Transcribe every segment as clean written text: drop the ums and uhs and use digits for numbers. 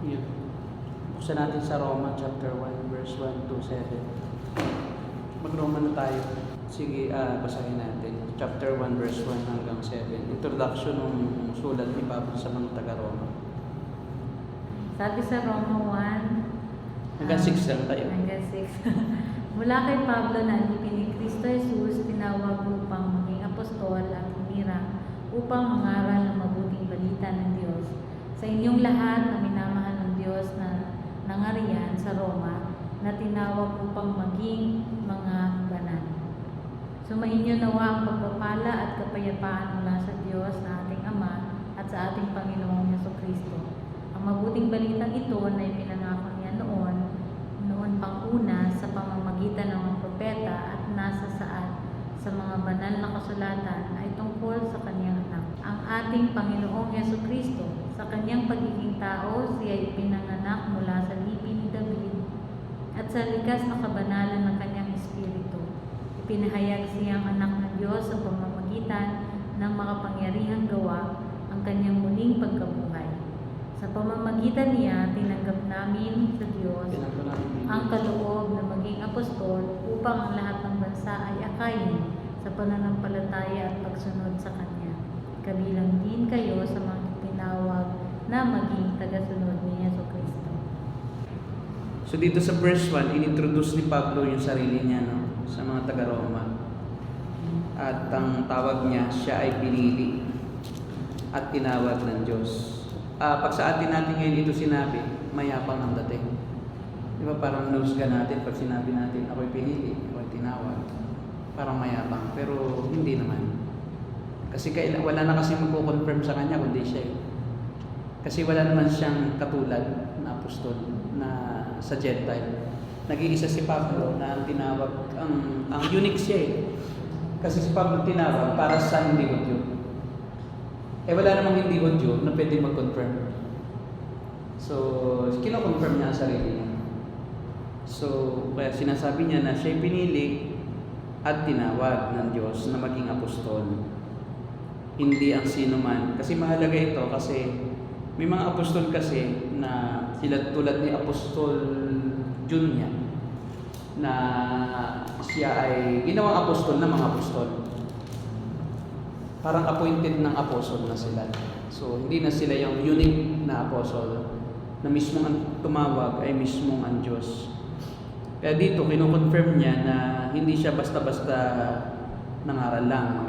Yun. Buksan natin sa Roma chapter 1 verse 1 to 7. Mag-Roma na tayo. Sige, basahin natin. Chapter 1 verse 1 hanggang 7. Introduction ng sulat ni Pablo sa mga taga-Roma. Sabi sa Roma 1, Hanggang 6 lang tayo. hanggang 6. Mula kay Pablo na alipin ni Kristo Jesus, tinawag upang maging apostol at humira upang mangaral ng mabuting balita ng Diyos sa inyong lahat na minamahal ng Diyos na nangariyan sa Roma, na tinawag upang maging mga banal. Sumainyo nawa ang pagpapala at kapayapaan mula sa Diyos na ating Ama at sa ating Panginoong Jesucristo. Ang mabuting balitang ito na ipinangako niya noon pang una sa pamamagitan ng mga propeta at nasa saad sa mga banal na kasulatan ay tungkol sa kanyang anak, ang ating Panginoong Jesucristo. Sa kanyang pagiging tao, siya ay pinanganak mula sa lipi ni David at sa likas na kabanalan ng kanyang espiritu. Ipinahayag siyang anak ng Diyos sa pamamagitan ng makapangyarihang gawa ang kanyang muling pagkabuhay. Sa pamamagitan niya, tinanggap namin sa Diyos ang kaloob na maging apostol upang ang lahat ng bansa ay akayin sa pananampalataya at pagsunod sa Kanya. Kabilang din kayo sa mga tinawag na maging tagasunod ni Jesucristo. So dito sa verse 1, inintroduce ni Pablo yung sarili niya, no, sa mga taga-Roma. At ang tawag niya, siya ay pinili at tinawag ng Diyos. Pag sa atin ngayon ito sinabi, mayapang ang dating. Di ba parang nose ka natin pag sinabi natin, ako'y pinili, ako'y tinawag. Parang mayapang, pero hindi naman. Kasi wala na kasi magko-confirm sa kanya kundi siya. Kasi wala naman siyang katulad na apostol na sa Gentile. Nag-iisa si Pablo na ang tinawag, ang unique siya. Kasi si Pablo tinawag para sa hindi Hudyo. Wala namang hindi Hudyo na pwede mag-confirm. So, kino-confirm niya ang sarili niya. So, kaya sinasabi niya na siya'y pinili at tinawag ng Diyos na maging apostol. Hindi ang sino man. Kasi mahalaga ito kasi may mga apostol kasi na sila tulad ni Apostol Junia na siya ay ginawang apostol ng mga apostol. Parang appointed ng apostle na sila. So, hindi na sila yung unique na apostle na mismo ang tumawag ay mismo ang Diyos. Kaya dito, kino-confirm niya na hindi siya basta-basta nangaral lang.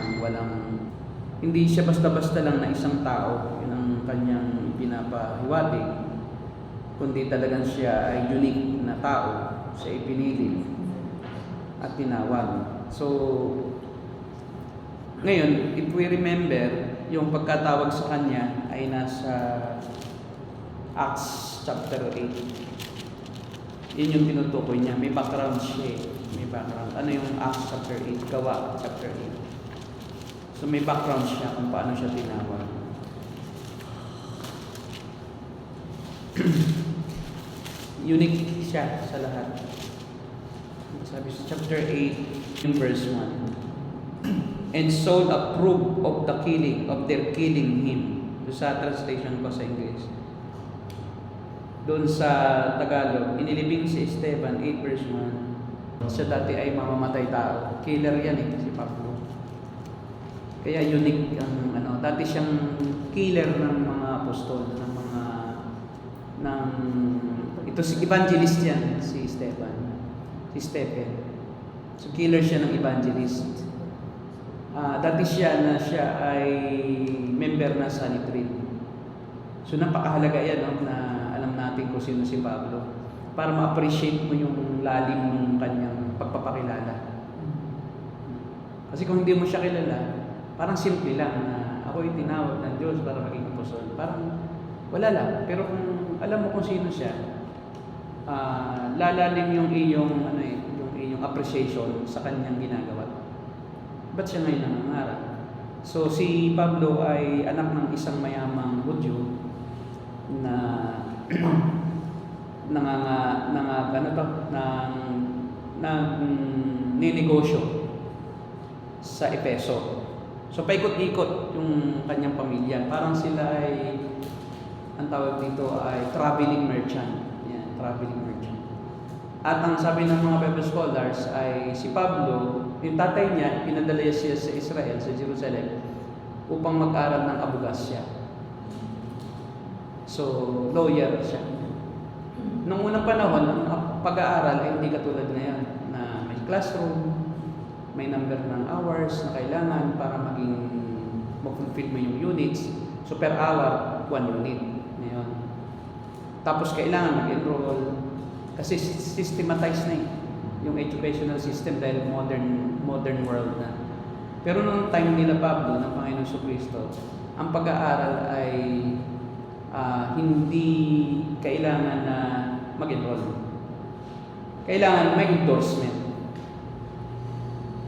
Hindi siya basta-basta lang na isang tao, yun ang kanyang pinapahiwatig. Kundi talagang siya ay unique na tao, siya ay pinili at tinawag. So, ngayon, if we remember, yung pagkatawag sa kanya ay nasa Acts chapter 8. Yun yung tinutukoy niya. May background siya. May background. Ano yung Acts chapter 8? Gawa chapter 8. So may background siya kung paano siya tinawag. Unique siya sa lahat. Sabi sa chapter 8, in verse 1. And Saul approved of the killing, of their killing him. So sa translation ko sa English. Doon sa Tagalog, inilibing si Esteban, 8 verse 1. Siya dati ay mamamatay tao. Killer yan si Pablo. Kaya unique ang dati siyang killer ng mga apostol, ito si evangelist yan, si Stephen. So killer siya ng evangelist. Dati siya ay member na Sanhedrin. So napakahalaga yan, na alam natin kung sino si Pablo para ma-appreciate mo yung lalim ng kanyang pagpapakilala. Kasi kung hindi mo siya kilala, parang simple lang na ako yung tinawag ng Diyos para maging apostol. Parang wala lang. Pero kung alam mo kung sino siya, lalalim yung iyong appreciation sa kanyang ginagawa. Ba't siya ngayon nangangarap? So si Pablo ay anak ng isang mayamang Hudyo na ninegosyo sa Efeso. So paikot-ikot yung kanyang pamilya. Parang sila ay ang tawag dito ay traveling merchant. Yan, traveling merchant. At ang sabi ng mga Bible scholars ay si Pablo, yung tatay niya, pinadala siya sa Israel, sa Jerusalem, upang mag-aral ng abogasya. So, lawyer siya. Noong unang panahon, ang pag-aaral ay hindi katulad ngayon na may classroom, may number ng hours na kailangan para maging ma-fulfill mo yung units. So, per hour, 1 unit. Ngayon. Tapos, kailangan mag-enroll kasi systematized na yung educational system dahil modern world na. Pero noong time nila Pablo, ng Panginoon Jesucristo, ang pag-aaral ay hindi kailangan na mag-enroll. Kailangan may endorsement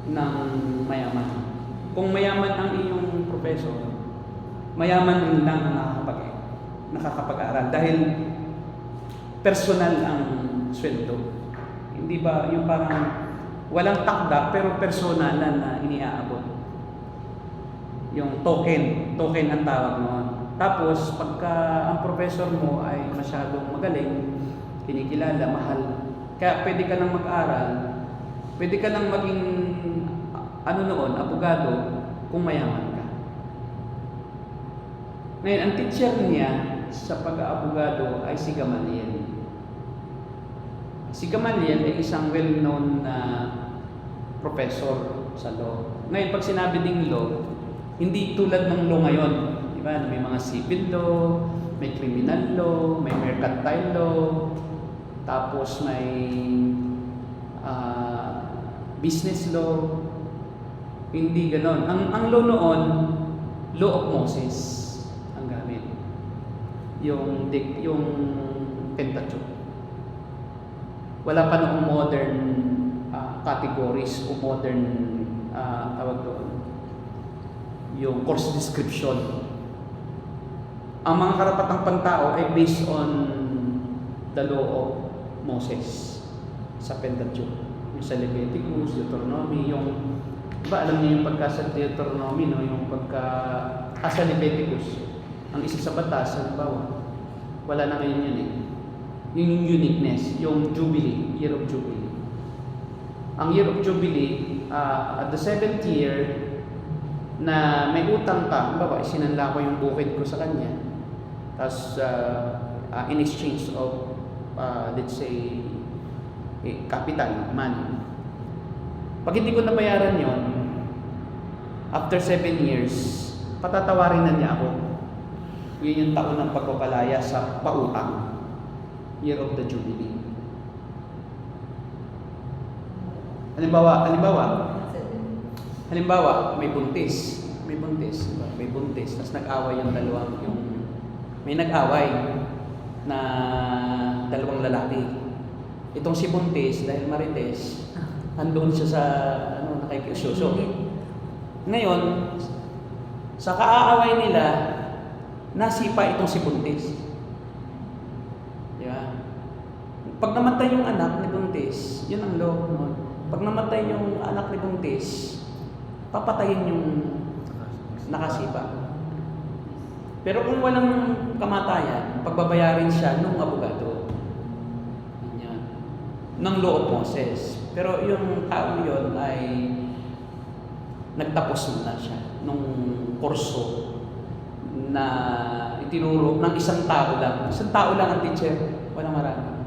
ng mayaman. Kung mayaman ang iyong professor, mayaman rin lang ang nakakapag-aaral dahil personal ang sweldo. Hindi ba yung parang walang takda pero personalan na iniaabot. Yung token ang tawag noon. Tapos pagka ang professor mo ay masyadong magaling, kinikilala, mahal, kaya pwede ka lang mag-aral, pwede ka lang maging abogado kung mayaman ka. Ngayon, ang teacher niya sa pag-aabogado ay si Gamaliel. Si Gamaliel ay isang well-known na professor sa law. Ngayon, pag sinabi ding law, hindi tulad ng law ngayon. Diba? May mga civil law, may criminal law, may mercantile law, tapos may business law. Hindi ganon. Ang law noon, law of Moses ang gamit. Yung Pentateuch. Wala pa noong modern categories o modern tawag doon. Yung course description. Ang mga karapatang pantao ay based on the law of Moses sa Pentateuch. Yung sa Leviticus, Deuteronomy, yung alam niyo yung pagka sa Deuteronomy, no? Yung pagka sa Leviticus, ang isa sa batas, halimbawa, wala na ngayon yun eh. Yung uniqueness, yung Jubilee, Year of Jubilee. Ang Year of Jubilee, at the 7th year, na may utang ka, halimbawa, isinanla ko yung bukid ko sa kanya, tapos in exchange of, let's say, capital, money. Pag hindi ko nabayaran yon, after 7 years, patatawarin na niya ako. Yun yung taon ng pagpapalaya sa pautang. Year of the Jubilee. Halimbawa, may buntis, tapos nag-away yung may nag-away na dalawang lalaki. Itong si buntis, dahil marites, andun siya sa nakikiususo. Ngayon, sa kaaaway nila, nasipa itong si buntis. Di ba? Pag namatay yung anak ni buntis, yun ang law. No? Pag namatay yung anak ni buntis, papatayin yung nakasipa. Pero kung walang kamatayan, pagbabayarin siya nung abogado. Yan. Ng law of Moses. Pero yung tao yun ay nagtapos na siya nung kurso na itinuro ng isang tao lang. Isang tao lang ang teacher, walang marami.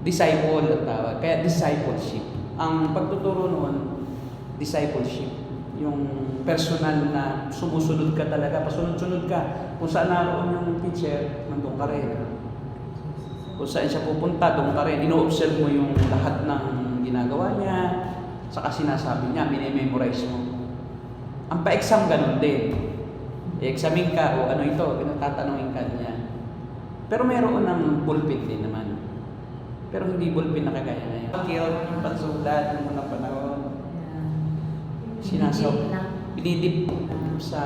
Disciple ang tawag, kaya discipleship. Ang pagtuturo noon, discipleship. Yung personal na sumusunod ka talaga, pasunod-sunod ka. Kung saan naroon yung teacher, nandun ka rin. Kung saan siya pupunta, doon ka rin. Ino-observe mo yung lahat ng ginagawa niya, saka sinasabi niya, minimemorize mo. Ang pa-exam ganun din. I-examine ka, o ano ito, tatanungin ka niya. Pero mayroon ng pulpit din naman. Pero hindi pulpit na kagaya na yun. Yung pansulat ng mga panahon. Binidip sa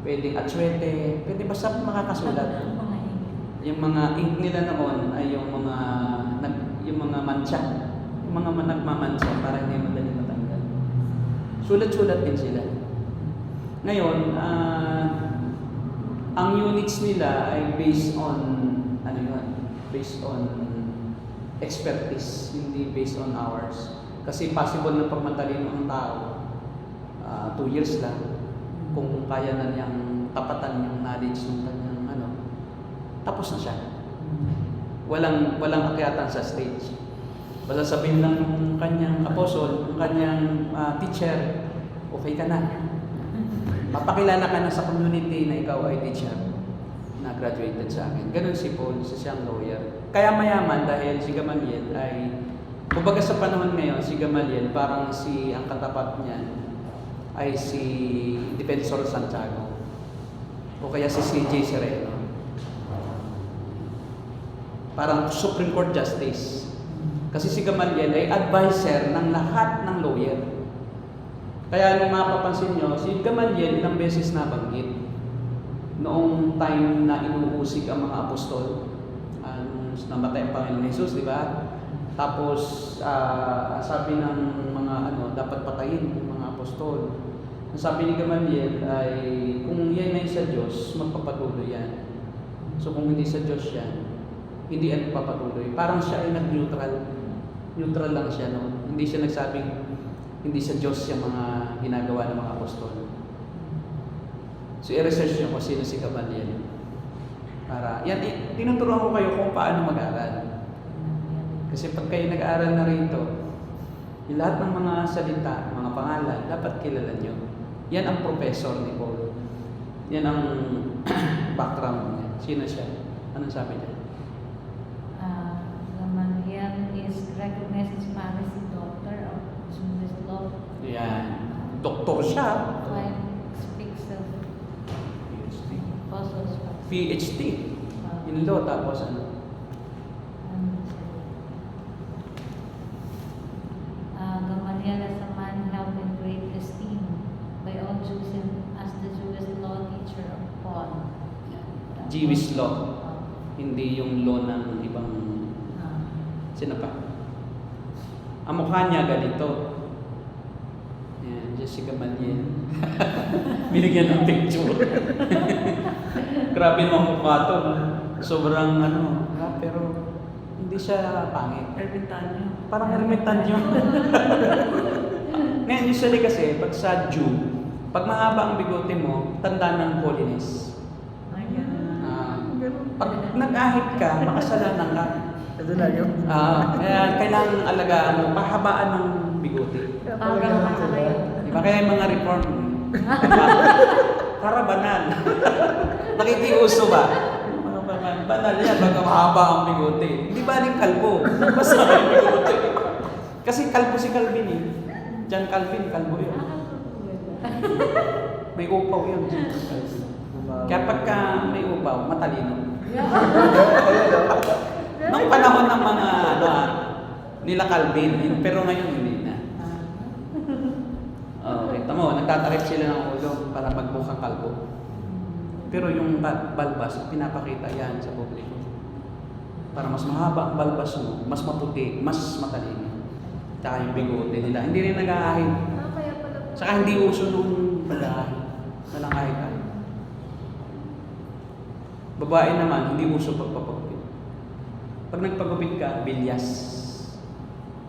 pwedeng atswete, pwede basta makakasulat. Yung mga ink nila noon ay yung mga mancha. Yung mga nagmamantsa para hindi madali matanggal. Sulat-sulat din sila. Ngayon, Ang units nila ay based on, ano yun, based on expertise, hindi based on hours. Kasi possible na pag matalino ang tao, 2 years lang, kung kaya na niyang tapatan yung knowledge ng kanyang ano, tapos na siya. Walang akyatan sa stage. Basta sabihin lang ng kanyang apostol, ng kanyang teacher, okay ka na. Mapakilala ka na sa community na ikaw ay teacher na graduated sa akin. Ganun si Paul, isa siyang lawyer. Kaya mayaman dahil si Gamaliel ay, kumbaga sa panahon ngayon, si Gamaliel parang ang katapat niya ay si Defensor Santiago o kaya si C.J. Sereno. Parang Supreme Court Justice. Kasi si Gamaliel ay advisor ng lahat ng lawyer. Kaya nung mapapansin nyo, si Gamaliel ilang beses nabanggit noong time na inuusig ang mga apostol, namatay ang Panginoon Jesus, di ba? Tapos sabi ng mga dapat patayin yung mga apostol. Ang sabi ni Gamaliel ay kung yan ay sa Diyos, magpapatuloy yan. So kung hindi sa Diyos yan, hindi yan papatuloy. Parang siya ay nag-neutral. Neutral lang siya, no? Hindi siya nagsabing hindi sa Diyos yung mga ginagawa ng mga apostol. So, i-research nyo kung sino si Gamaliel. Para, yan, tinuturuan ko kayo kung paano mag-aral. Kasi pag kayo nag-aaral na rito, yung lahat ng mga salita, mga pangalan, dapat kilala nyo. Yan ang professor ni Paul. Yan ang background niya. Sino siya? Anong sabi niya? Gamaliel is recognized as Pharisee doctor of Jewish law. Yan. Doktor siya. Speaks of apostles. PhD. In law, tapos ano? Gamaliel as a man held in great esteem by all Jews and as the Jewish law teacher of Paul. Jewish law. Hindi yung law ng ibang... Sino pa? Ang mukha niya ganito. Yan, Jessica Gamaliel. Binigyan ng picture. Grabe ng mukha to. Sobrang pero hindi siya pangit. Ermitanyo. Parang ermitanyo. Ngayon, usually kasi, pag sa Jew, pag mahaba ang bigote mo, tanda ng holiness. Pag nag-ahit ka, makasalanan ka. Ito na yun. Kaya kailangan alagaan mo, pahabaan ng bigote. Hanggang mata kayo. Diba? Kaya yung mga reform, para banal. Nakikiuso ba? Mga banal yan, baga mahaba ang bigote. Hindi ba rin kalbo? Basta ang bigote. Kasi kalbo si Calvin eh. John Calvin, kalbo yun. May upaw yun. Kaya pagka may upaw, matalino. Nung panahon ng mga nila Calvin, pero ngayon hindi na. Okay, tamo, nagtatakip sila ng ulo para magbukhang kalbo. Pero yung balbas, pinapakita yan sa publiko. Para mas mahaba ang balbas mo, mas maputi, mas matalino. Tsaka yung bigote nila, hindi rin nag-aahit. Saka hindi uso nung pag-aahit. Walang ahit-ahit. Babae naman, hindi uso pagpapagupit. Pag nagpagupit ka, bilyas.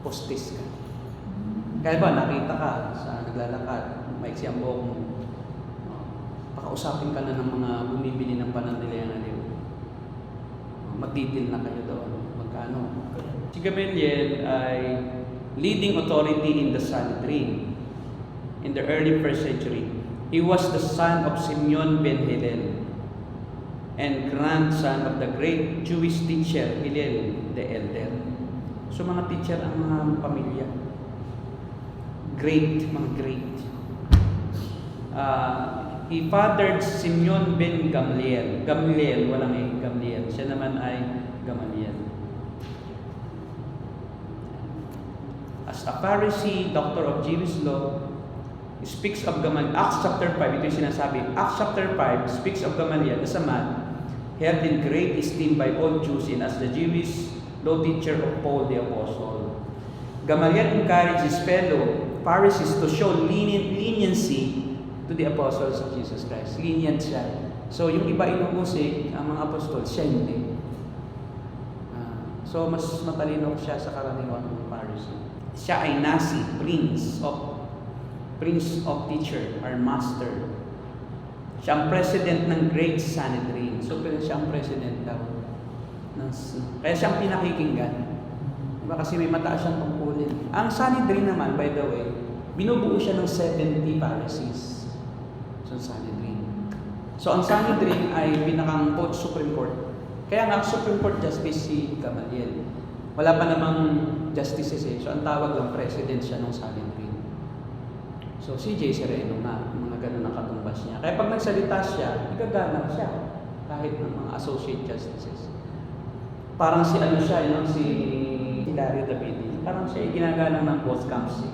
Postis ka. Kaya ba, nakita ka sa naglalakad, maiksi ang buhok mo, pakausapin ka na ng mga bumibili ng panandilian na liw. Magdidil na kayo doon. Magkano? Si Gamaliel ay leading authority in the Sanhedrin in the early 1st century. He was the son of Simeon ben Hillel and grandson of the great Jewish teacher Hillel the Elder. So mga teacher ang mga pamilya. Great, mga great. He fathered Simeon ben Gamaliel. Gamaliel, walang Gamaliel. Siya naman ay Gamaliel. As a Pharisee, doctor of Jewish law, he speaks of Gamaliel. Acts chapter 5, ito yung sinasabi. Acts chapter 5 speaks of Gamaliel as a man held in great esteem by all Jews and as the Jewish law teacher of Paul the Apostle. Gamaliel encouraged his fellow Pharisees to show leniency to the apostles of Jesus Christ. Lenient siya So yung iba inuusig, ang mga apostol, siya hindi. So mas matalino siya sa karaniwang Pharisee. Siya ay nasi, prince of teacher, or master. Siya ang president ng Great Sanhedrin. So siya ang president daw. Kaya siya ang pinakikinggan. Diba? Kasi may mataas siyang tungkulin. Ang Sanhedrin naman, by the way, binubuo siya ng 70 Pharisees. So Sanhedrin. So ang Sanhedrin ay pinakang Supreme Court. Kaya nga Supreme Court Justice si Gamaliel. Wala pa namang justices eh. So ang tawag lang president siya ng Sanhedrin. So si J. Sereno nga, mga ganun ang katumbas niya. Kaya pag nagsalita siya, igagalang siya. Kahit ng mga associate justices. Parang si ano siya, si Hilario Davide. Parang siya ay ginagalang ng both camps eh.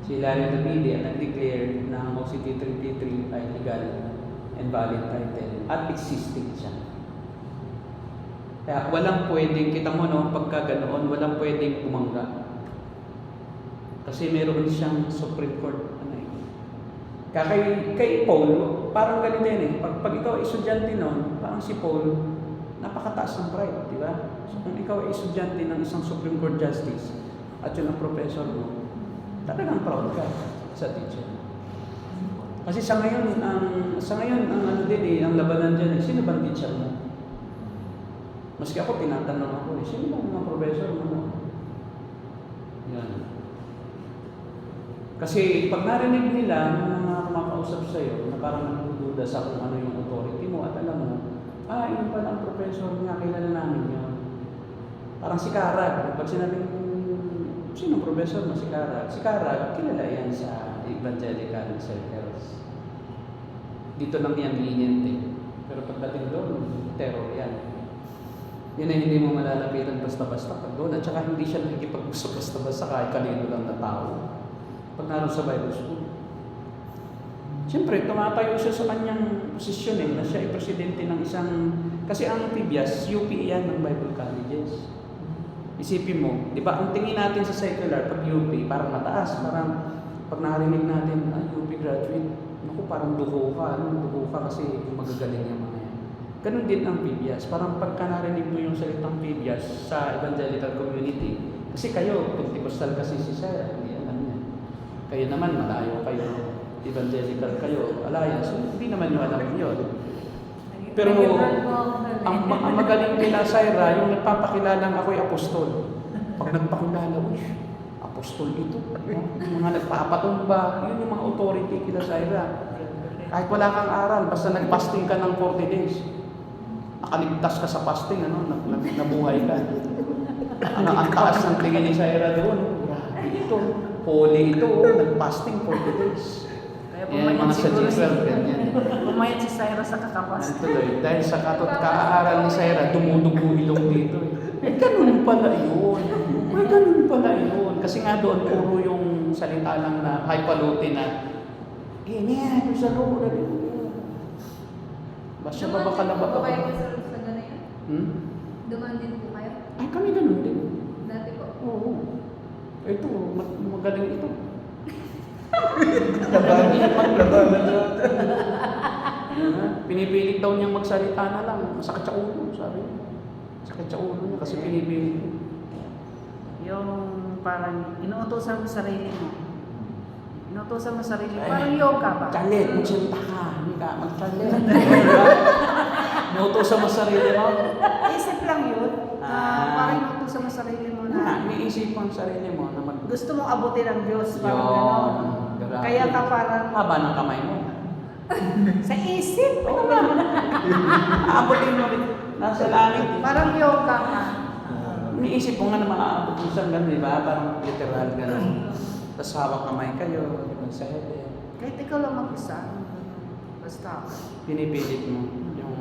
Si Hilario Davide ang nag-declare na ang OCT 333 ay legal and valid title at existing siya. Kaya walang pwedeng, kita mo no, pagka ganoon, walang pwedeng bumangga. Kasi meron siyang Supreme Court. Kaya kay Paul, parang ganito yan eh. Pag ikaw ay estudyante noon, parang si Paul, napakataas ng pride, di ba? So kung ikaw ay estudyante ng isang Supreme Court Justice at yun ang professor mo, talagang proud ka sa teacher. Kasi sa ngayon ang ano din eh, ang labanan dyan eh, sino bang teacher mo? Maski ako, tinatanong ako eh, sino bang mga professor mo? Yan. Kasi pag narinig nila ng mga kumakausap sa'yo na parang nagdududa sa kung ano yung authority mo at alam mo, yun pala ang professor niya, kilala namin yun. Parang si Karag, pag sinabing, sino professor mo si Karag? Si Karag, kilala yan sa evangelical circles. Dito lang yan lenient eh. Pero pagdating doon, terror yan. Yan ay hindi mo malalapitan basta-basta pag doon. At saka hindi siya nakikipag-usap basta-basta kahit kanino lang na tao. Pag naroon sa Bible School. Siyempre, tumatayo siya sa kanyang posisyon eh, na siya ay presidente ng isang... Kasi ang PBIAS, UP yan ng Bible Colleges. Isipin mo, di ba, ang tingin natin sa secular, pag UP, parang mataas, parang pag narinig natin, UP graduate, naku, parang duho ka kasi magagaling yung mga yan. Ganun din ang PBIAS, parang pagka narinig mo yung salitang PBIAS sa evangelical community, kasi kayo, Pentecostal kasi si Sarah, hindi alam niya. Kayo naman, malayo kayo, evangelical kayo, alliance, hindi naman nyo alam yun. Pero ang magaling nila, Syra, yung nagpapakilalang ako'y apostol. Pag nagpakilala, apostol ito. Yung mga nagpapatumba, yun yung mga authority kila Syra. Kahit wala kang aral, basta nag-fasting ka ng 40 days. Nakaligtas ka sa fasting, nabuhay ka. Ang taas ng tingin ni Syra doon. Ito, holy ito, nag-fasting 40 days. Yan mga sa G12, ganyan. Pumayat si Syra sa kakapas. Tuloy, dahil sa katot-kaaral ni Syra, dumudugo ilong dito. Ganun pala yun. Ganun pala yun. Kasi nga doon, puro yung salita lang na hypalutin na, ganyan, sa loob na rin. Basta ba kalaba ka ba? Dumaan din po kayo sa gano'n? Dumaan din po kayo? Ay, kami ganun din. Dati po? Oo. Ito, magaling ito. Pinipilit daw niyang magsalita na lang. Masakit sa ulo, sabi niya. Sakit sa ulo niya kasi pinipilit. Yung parang inuutosan mo sarili mo. Inuutosan mo sarili mo. Parang yoga ba? Chalet, magsalita ka. Hindi ka magchalet. Inuutosan mo sarili mo. Isip lang yun. Parang inuutosan mo sarili mo na Iniisip mo ang sarili mo na gusto mong abutin ang Diyos. Parang Yun. gano'n. Grabe. Kaya ka parang Haba ng kamay mo. sa isip. Oo nga. Aabutin mo rin. Nasa langit. Parang yoga ka. Iniisip mo nga na maaabot mo siyang gano'n, di ba? Parang literal gano'n. Tapos hawak kamay kayo, sa head. Kahit ikaw lang mag-isa. Basta. Pinipilit mo yung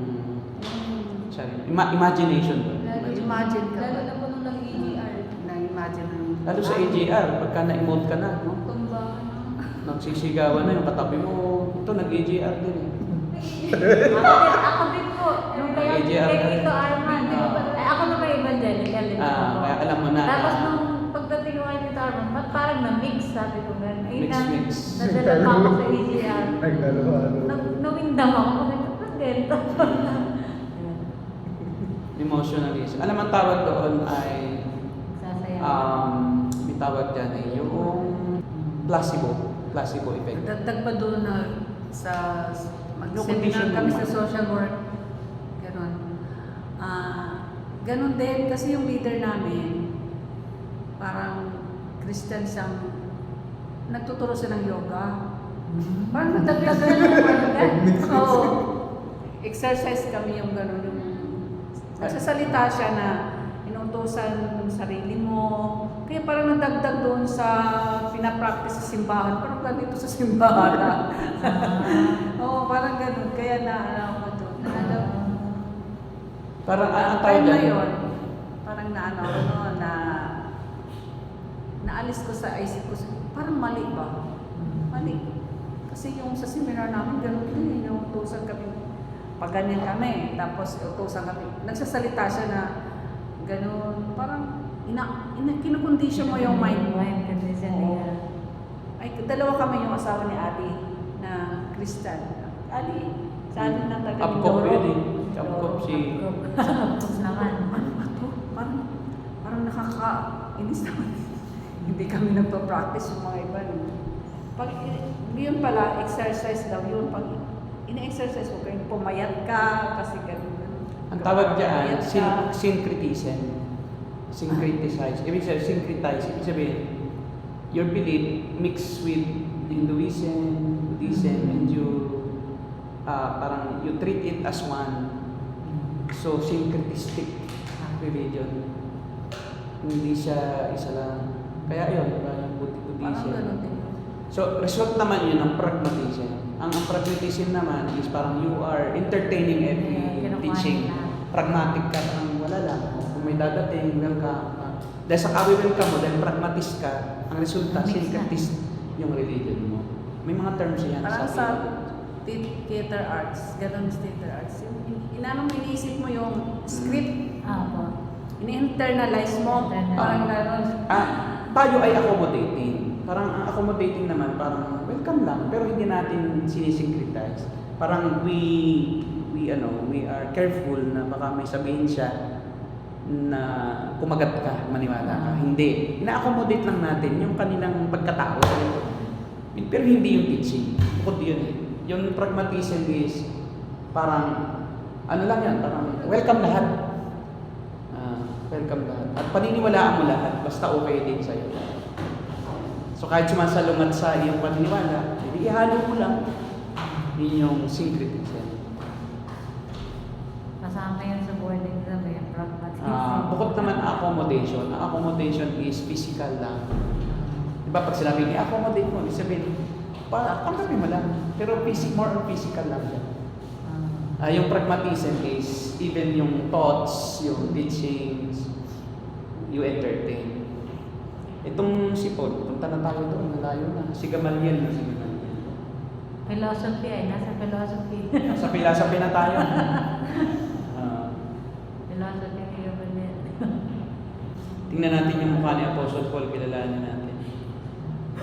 sarili. Imagination ba? Imagine ka Lalo ba? na po nung nag-EGR. Na-imagine mo. Lalo sa AJR, pagka na-emote ka na, no? Tumba. Nagsisigawan na yung katabi mo. Ito, nag-AJR din eh. Ako din po. Nung kaya AJR kay ka rin. Tito Arman. Ako na may evangelical din ako. Kaya alam mo na. Tapos nung pagdating ko kay Tito Arman, ba't parang na-mix, sabi ko gano'n. Mix. Nadala pa ako sa EGR. Nagdalawa. Nawindam ako. Sabi ko, ba't kontento. Emotionalism. Alam ang tawag doon ay Sasaya. may tawag dyan eh, yung placebo effect. Dagdag pa doon na sa Yung condition mag-seminar kami mo. sa social work. Ganon. Ganon din kasi yung leader namin, parang Christian siyang nagtuturo siya ng yoga. Parang nadagdagan ng Oo. Exercise kami yung gano'n. Yung, nagsasalita siya na inuutosan ng sarili mo. Kaya parang nadagdag doon sa pinapractice sa simbahan. Parang ganito sa simbahan. Oo, parang gano'n. Kaya naalaw ko doon. Parang ang tawag Time na dyan. yun, parang naalis ko sa isip ko, parang mali ba? Mali. Kasi yung sa seminar namin, gano'n din, yung utusan kami, pag ganyan kami, tapos utusan kami, nagsasalita siya na gano'n, parang kinukondisyon mo yung mind mo. Mind condition Oo. nila. Ay, dalawa kami yung asawa ni Ali na Christian. Ali, sa Ali na taga Upcop Mindoro. yun eh. Upcop si... Tapos naman. Ano ba to? Parang nakakainis naman. Hindi kami nagpa-practice yung mga iba. No? Pag yun pala, exercise daw yun. Pag ina-exercise mo, kaya pumayat ka, kasi ganun. Ang tawag dyan, Pumayat ka. syncretism. Syncretize. Ibig sabihin, syncretize. Ibig sabihin, your belief mixed with Hinduism, Buddhism, and you parang you treat it as one. So, syncretistic religion. Hindi siya isa lang. Kaya yun, diba? Yung Parang Buddhism. ganun din yun. So, result naman yun ng pragmatism. Ang pragmatism naman is parang you are entertaining every Kinukuha teaching. nila. Pragmatic ka, parang wala lang. Kung may dadating, welcome. Dahil sa welcome mo, dahil pragmatist ka, ang resulta, Mix na. syncretist yung religion mo. May mga terms yan. Parang sa Philippines. theater arts, ganun sa theater arts. Inanong iniisip mo yung script, Apo. ini-internalize mo, parang gano'n. Tayo ay accommodating. Parang ang accommodating naman, parang welcome lang, pero hindi natin sinisyncretize. Parang we are careful na baka may sabihin siya na kumagat ka, maniwala ka. Hindi. Ina-accommodate lang natin yung kanilang pagkatao. Pero hindi yung teaching. Bukod yun eh. Yung pragmatism is parang, ano lang yan, parang welcome lahat. Welcome lahat. At paniniwalaan mo lahat, basta okay din sa'yo. So kahit sumasalungat sa iyong paniniwala, hindi ihalo mo lang. Yun yung syncretism. Kasama yun sa boarding exam eh, pragmatism. Bukod naman accommodation. Ang accommodation is physical lang. Diba pag sinabi niya, accommodate mo, ibig sabihin, tanggapin mo lang. Pero more on physical lang yan. Yung pragmatism is even yung thoughts, yung teachings, you entertain. Itong si Paul, punta na tayo doon, nalayo na. Si Gamaliel na si Gamaliel. Philosophy ay nasa philosophy. Sa philosophy na tayo. Philosophy ni Gabriel. Tingnan natin yung mukha ni Apostle Paul, kilalanin natin.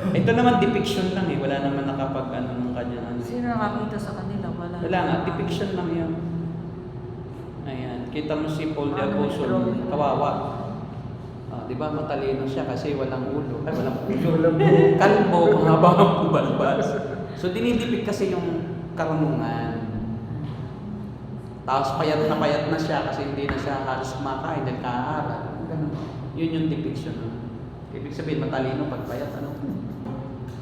Ito naman depiction lang eh, wala naman nakapag ng kanyang ano. Sino nakakita sa kanila? Wala nga, depiction lang yun. Ayan, kita mo si Paul the Apostle, kawawa. Di ba matalino siya kasi walang ulo. Ay, walang ulo. Kalbo, mahaba ang balbas. So, dinidipik kasi yung karunungan. Tapos payat na siya kasi hindi na siya halos kumakain dahil kaaral. Ganun. Yun yung depiction. Ibig sabihin, matalino pag payat. Ano?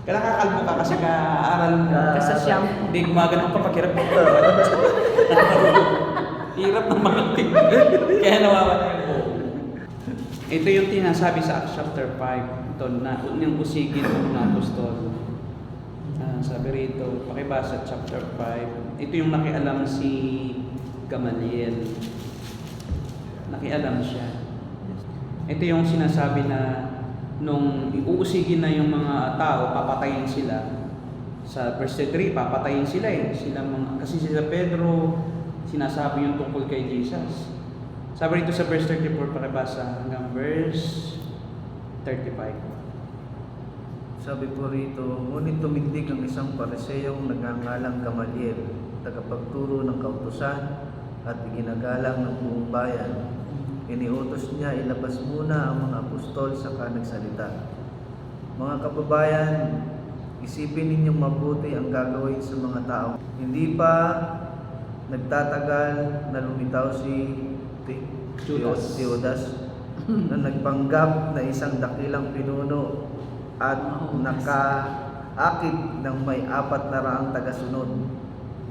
Kaya nakakalbo ka kasi kaaral Kasi siya. hindi gumagano ka pag hirap. Hirap ng mga kaya nawawala yung buhok. Ito yung tinasabi sa Acts chapter 5. Ito na yung usigin ng mga apostol. Sabi rito, pakibasa chapter 5. Ito yung nakialam si Gamaliel. Nakialam siya. Ito yung sinasabi na nung iuusigin na yung mga tao, papatayin sila. Sa verse 3, papatayin sila eh. Kasi sila Pedro, sinasabi yung tungkol kay Jesus. Sabi rito sa verse 34, pakibasa hanggang verse 35. Sabi po rito, ngunit tumindig ang isang pariseyong nagngangalang Gamaliel, tagapagturo ng kautusan at iginagalang ng buong bayan. Iniutos niya ilabas muna ang mga apostol saka nagsalita. Mga kababayan, isipin ninyong mabuti ang gagawin sa mga tao. Hindi pa nagtatagal na lumitaw si Teudas na nagpanggap na isang dakilang pinuno at nakaakit ng may 400 tagasunod.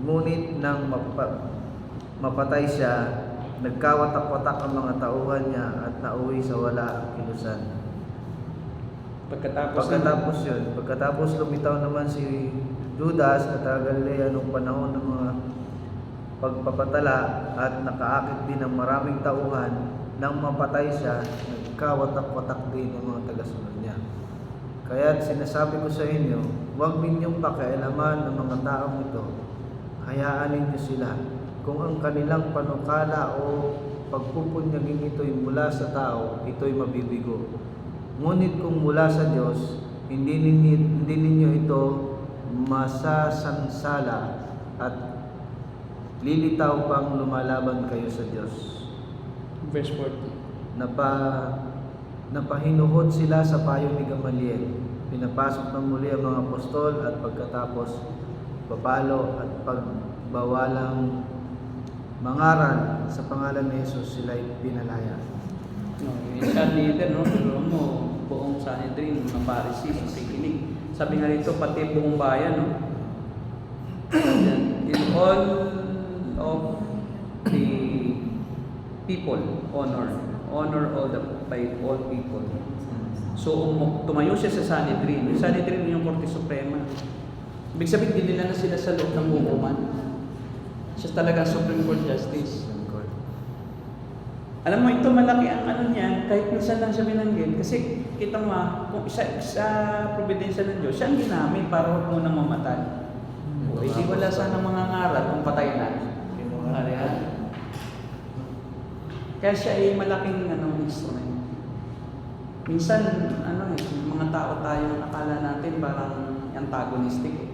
Ngunit nang mapatay siya, nagkawatak-watak ang mga tauhan niya at nauwi sa wala ang kilusan. Pagkatapos lumitaw naman si Judas na taga Galilea noong panahon ng mga pagpapatala at nakaakit din ng maraming tauhan. Nang mapatay siya, nagkawatak-watak din ang mga tagasunod niya. Kaya't sinasabi ko sa inyo, huwag ninyong pakialaman ng mga taong ito. Hayaan ninyo sila. Kung ang kanilang panukala o pagpupunyagin ito'y mula sa tao, ito'y mabibigo. Ngunit kung mula sa Diyos, hindi ninyo ito masasansala at lilitaw pang lumalaban kayo sa Diyos. Verse 40. Napahinuhod sila sa payo ni Gamaliel. Pinapasok ng muli ang mga apostol at pagkatapos papalo at pagbawalang mangaral sa pangalan ni Jesus, sila'y pinalaya. No, yung sa leader, no? Pero mo, buong Sanhedrin, mga Pharisees, nakikinig. Sabi nga rito, pati buong bayan, no? In all of the people, honor by all people. So, tumayo siya sa Sanhedrin. Yung Sanhedrin yung Korte Suprema. Ibig sabihin, dinila na sila sa loob ng hukuman. Siya talaga Supreme Court Justice. Alam mo, ito malaki ang ano niya, kahit minsan lang siya binanggit. Kasi kita mo, kung sa providensya ng Diyos, siya ang ginamit para huwag munang mamatay. O, hindi wala sana mga ngaral kung patay na. Kaya siya ay malaking instrument. Minsan, mga tao tayo akala natin parang antagonistic eh.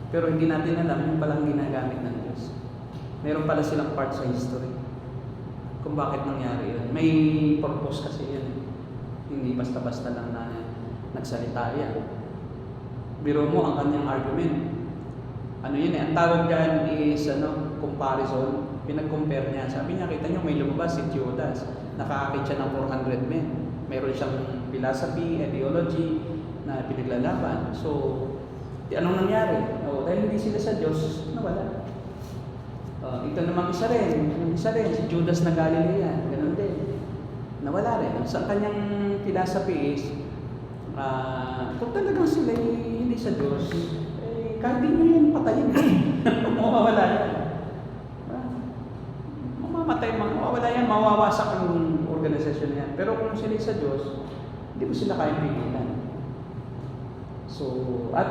Pero hindi natin alam yung palang ginagamit ng Diyos. Meron pala silang part sa history kung bakit nangyari yun. May purpose kasi yun. Hindi basta-basta lang na nagsalita yan. Biro mo ang kanyang argument. Ano yun eh, ang tawag dyan is comparison. Pinag-compare niya. Sabi niya, kita niyo may lumabas si Teudas. Nakaakit siya ng 400 men. Mayroon siyang philosophy, ideology na pinaglalaban. So, anong nangyari? Dahil hindi sila sa Diyos, nawala. Ito namang isa rin, si Judas na Galilea, ganun din. Nawala rin. Sa kanyang philosophy is, kung talagang sila hindi sa Diyos, kahit di nyo yan patayin, mawawala yan. Mawawala yan, mawawasak ang organisasyon yan. Pero kung sila sa Diyos, hindi mo sila kayang pigilan. So, at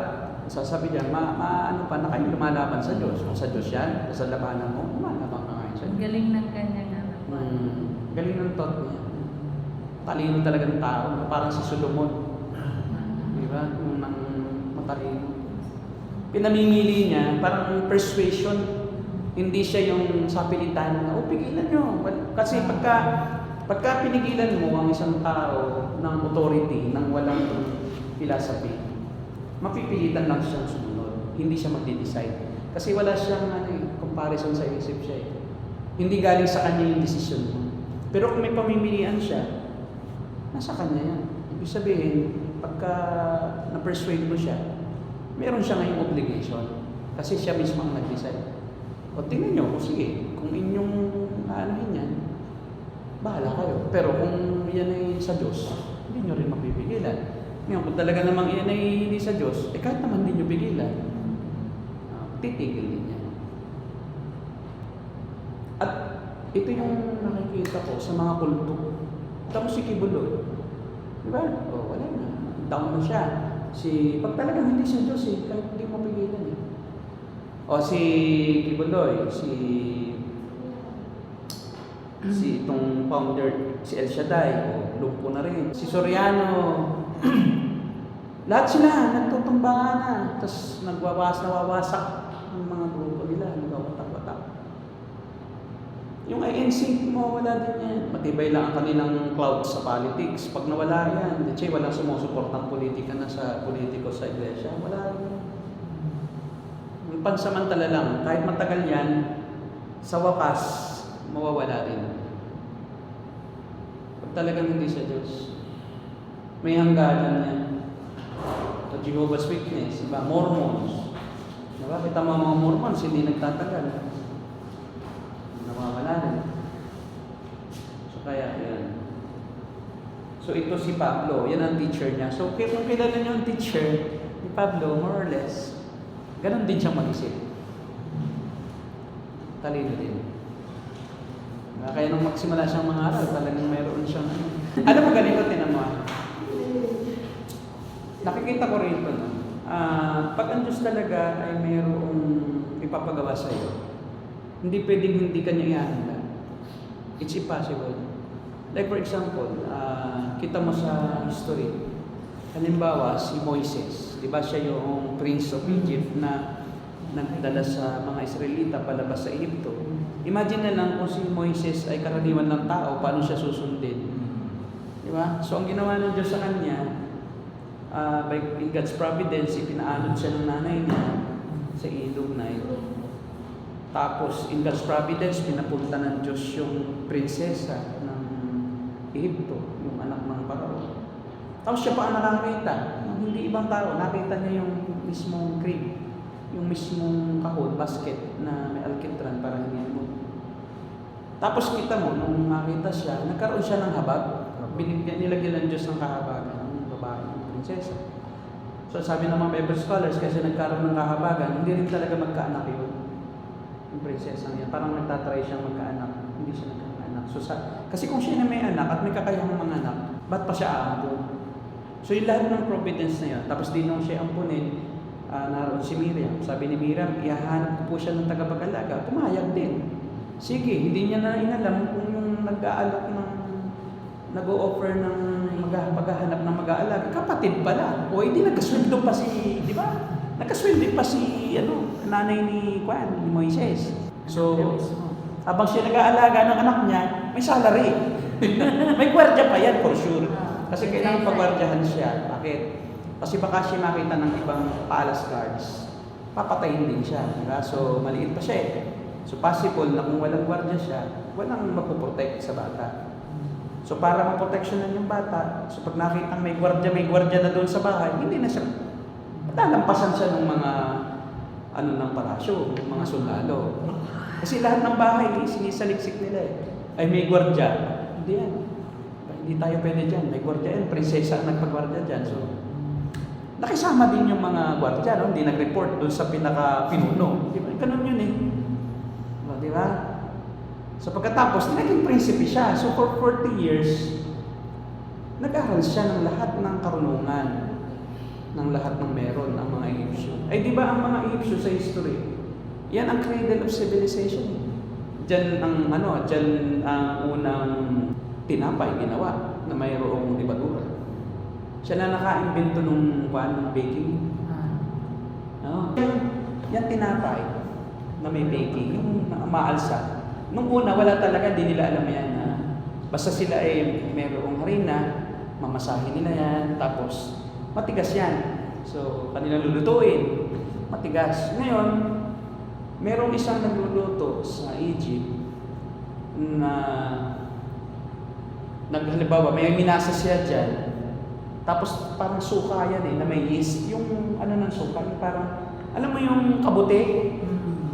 sasabi diyan, ano pa na kayo lumalaban sa Diyos? Kung sa Diyos yan, sa labanan mo, lumalaban ka ngayon sa Diyos. Galing ng kanyang anak. Galing ng thought niya. Talino talaga ng tao. Parang si Solomon. Di ba? Yung nang matalino. Pinamimili niya, parang persuasion. Hindi siya yung sapilitan na, pigilan nyo. Kasi pagka pinigilan mo ang isang tao ng authority, ng walang philosophy, mapipilitan lang siyang sumunod. Hindi siya magde-decide. Kasi wala siyang comparison sa isip siya eh. Hindi galing sa kanya yung decision mo. Pero kung may pamimilian siya, nasa kanya yan. Ibig sabihin, pagka na-persuade mo siya, meron siya ngayong obligation. Kasi siya mismo ang nag-decide. O tingnan nyo, sige, kung inyong aanahin yan, bahala kayo. Pero kung yan ay sa Diyos, hindi nyo rin mapipigilan. Ngayon, kung talaga namang yan ay hindi sa Diyos, kahit naman hindi nyo pigilan, titigil din yan. At ito yung nakikita ko sa mga kulto. Tapos si Kibuloy, di ba? Wala na. Down na siya. Pag talagang hindi sa Diyos kahit hindi mo pigilan eh. O si Kibuloy, si itong founder, si El Shaddai, lumpo na rin. Si Soriano, lahat sila nagtutumbangan na. Tapos nawawasak ang mga grupo nila. Yung INC, mawawala din yan. Matibay lang ang kanilang cloud sa politics. Pag nawala yan, let's say, walang sumusuportang politika na sa politiko sa iglesia, wala rin. Yung pansamantala lang, kahit matagal yan, sa wakas, mawawala rin. Pag talagang hindi sa Diyos, may hangganan yan. Sa Jehovah's Witness, diba? Mormons. Diba? Kita mo mga Mormons, hindi nagtatagal. Nawawala rin. So kaya, yan. So ito si Pablo, yan ang teacher niya. So kung kilala niyo ang teacher ni Pablo, more or less, ganun din siyang mag-isip. Talino din. Kaya nung magsimula siyang mangaral, talagang mayroon siyang... Alam mo, ganito, tinan mo. Nakikita ko rito, no? Pag ang Diyos talaga ay mayroong ipapagawa sa iyo, hindi pwedeng hindi kanya ihahanda. It's impossible. Like for example, kita mo sa history, halimbawa si Moises, di ba siya yung Prince of Egypt na nagdala sa mga Israelita palabas sa Egypto. Imagine na lang kung si Moises ay karaniwan ng tao, paano siya susundin? Di ba? So ang ginawa ng Diyos sa kanya, in God's providence, ipinaanod siya ng nanay niya sa ilog na ito. Tapos, in God's providence, pinapunta ng Diyos yung prinsesa ng Egypto, yung anak ng Parao. Tapos siya pa ang nakakita, hindi ibang tao, nakita niya yung mismong crib, yung mismong kahon, basket na may alkitran para hindi mo. Tapos kita mo, nung nakita siya, nagkaroon siya ng habag, nilagyan ng Diyos ng kahabagan ng babae, ng prinsesa. So sabi ng mga Bible scholars, kasi nagkaroon ng kahabagan, hindi rin talaga magkaanak yun. Yung prinsesa niya, parang nagtatry siyang magkaanak, hindi siya nagkaanak. So kasi kung siya na may anak at may kakayahang mga anak, ba't pa siya aampun? So yung lahat ng providence na yun, tapos di nung siya ampunin, naroon si Miriam. Sabi ni Miriam, ihahanap ko po siya ng tagapag-alaga. Pumayag din. Sige, hindi niya na inalam kung yung nag-o-offer ng maghahanap ng mag-aalaga, kapatid pala. O hindi nagkasweldo pa si, di ba? Nagkasweldo pa si, nanay ni Moises. So, habang siya nag-aalaga ng anak niya, may salary. May gwardiya pa yan, for sure. Kasi kailangan pagwardyahan siya. Bakit? Kasi baka siya makita ng ibang palace guards, papatayin din siya. Diba? So, maliit pa siya eh. So, possible na kung walang gwardiya siya, walang mapoprotect sa bata. So, para maproteksyonan yung bata, so pag nakita may gwardiya na doon sa bahay, hindi na siya, lalampasan siya ng mga, ng palasyo, ng mga sundalo. Kasi lahat ng bahay, sinisaliksik nila eh. Ay, may gwardiya. Hindi yan. Hindi tayo pwede dyan. May gwardiya yan. Prinsesa ang nagpagwardya dyan. So, nakisama din yung mga gwardiya, no? Hindi nag-report doon sa pinaka-pinuno. Di ba? Ganun yun eh. Di ba? So pagkatapos, naging prinsipe siya. So for 40 years, nag-aral siya ng lahat ng karunungan, ng lahat ng meron, ng mga Egyptian. Ay di ba ang mga Egyptian sa history, yan ang cradle of civilization. Diyan ang unang tinapay ginawa na mayroong libadura. Siya na naka-invento ng baking. Yan tinapay na may baking, yung maalsa. Nung una, wala talaga, hindi nila alam yan. Basta sila ay mayroong harina, mamasahin nila yan, tapos matigas yan. So, kanilang lulutuin, matigas. Ngayon, merong isang nagluluto sa Egypt na halimbawa, may minasa siya dyan, tapos parang suka yan na may yeast. Yung ng suka, yung parang, alam mo yung kabuti,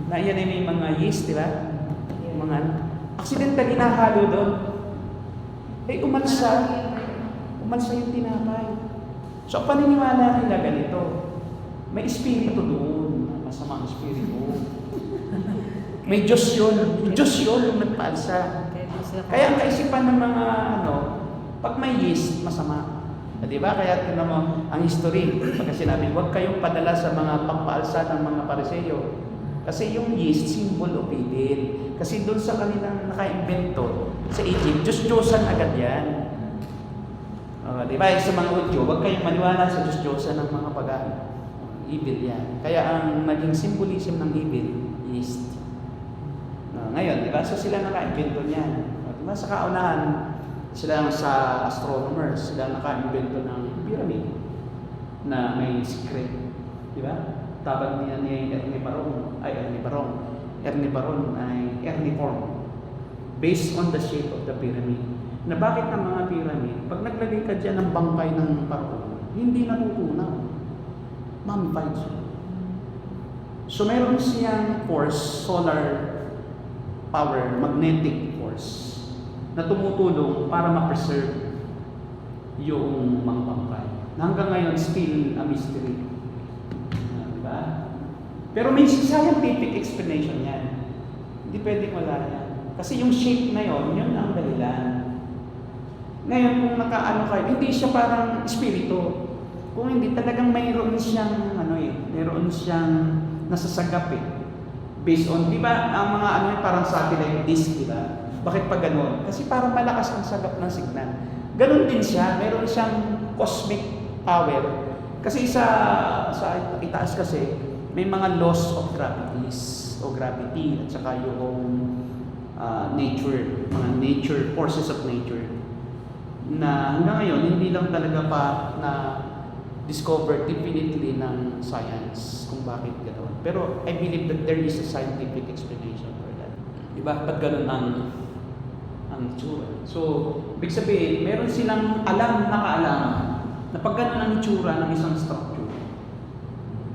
na yan ay may mga yeast, di ba? Mga accidental hinahalo doon. Umalsa yung tinapay. So, ang paniniwala nila ganito, may espiritu doon, masamang espiritu. May Diyos yun. Diyos yun yung nagpaalsa. Kaya ang kaisipan ng mga pag may yeast, masama. Di ba? Kaya tinan mo ang history. Pagka sinabi, huwag kayong padala sa mga pagpaalsa ng mga Pariseyo. Kasi yung yeast, symbol of evil. Kasi doon sa kanilang naka-invento sa Egypt, Diyos-Diyosan agad yan. Di ba? Sa mga Udyo, huwag kayong maniwala sa Diyos-Diyosan ng mga pagano. Evil yan. Kaya ang naging symbolism ng evil, yeast. ngayon, di ba? So sila naka-invento niyan. Di ba? Sa kaunahan, sila sa astronomers, sila naka-invento ng pyramid na may secret. Di ba? Tabag niya ni Ernie Baron ay erniform. Based on the shape of the pyramid. Na bakit ang mga pyramid, pag naglagay ka dyan ng bangkay ng paraon, hindi natutunaw. Mummified siya. So meron siyang force, solar power, magnetic force, na tumutulong para ma-preserve yung mga bangkay. Hanggang ngayon, still a mystery. Diba? Pero may scientific explanation yan. Hindi pwedeng wala yan. Kasi yung shape na yon, yun ang dahilan. Ngayon, kung nakaano kayo, hindi siya parang espiritu. Kung hindi, talagang mayroon siyang, mayroon siyang nasasagap eh. Based on, di ba, ang mga parang satellite disk, di ba? Bakit pa ganun? Kasi parang malakas ang sagap ng signal. Ganun din siya, mayroon siyang cosmic power. Kasi sa itaas kasi, may mga laws of gravity, at saka yung nature, mga nature, forces of nature. Na hanggang ngayon, hindi lang talaga pa na discovered definitely ng science kung bakit gano'n. Pero I believe that there is a scientific explanation for that. Diba? Ba't gano'n ang itsura? So, ibig sabihin, meron silang nakaalam na pag gano'n ang itsura ng isang structure,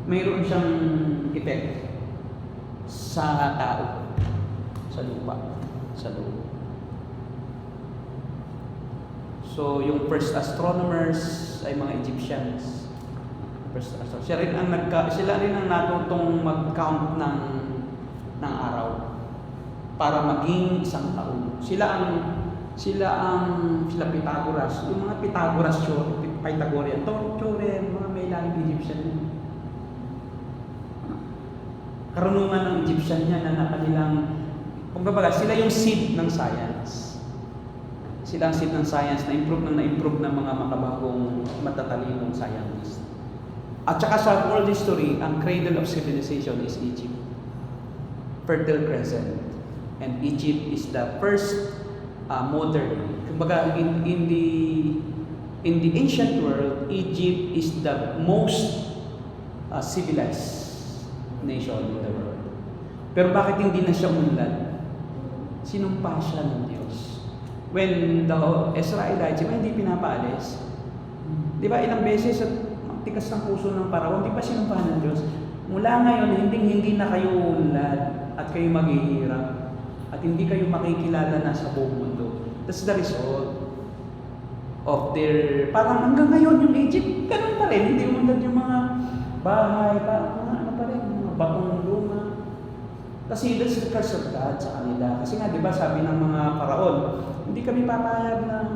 mayroon siyang effect sa tao, sa lupa, sa loob. So, yung first astronomers ay mga Egyptians. Sila rin ang natutong mag-count ng araw para maging isang taon. Sila Pythagoras, yung mga Pythagorean, theorem, mga may langit Egyptian. Karunungan ng Egyptian yan na kanilang, kung babaga, sila yung seed ng science. Sila ang seed ng science na improve ng mga makabagong matatalinong scientists. At saka sa world history, ang cradle of civilization is Egypt. Fertile Crescent. And Egypt is the first modern. Kumbaga, in the ancient world, Egypt is the most civilized nation in the world. Pero bakit hindi na siya unlad? Sinumpa siya ng Diyos. When the Israelites, hindi pinapaalis. Di ba ilang beses at tikas ng puso ng Paraon, di ba sinumpahan ng Diyos? Mula ngayon, hindi na kayo unlad at kayo maghihirap at hindi kayo makikilala na sa buong mundo. That's the result of their, parang hanggang ngayon yung Egypt, ganun pa rin, hindi unlad yung mga bahay, mga mga batong luma. Kasi that's the curse of God sa kanila. Kasi nga, di ba, sabi ng mga Paraon, hindi kami papayag na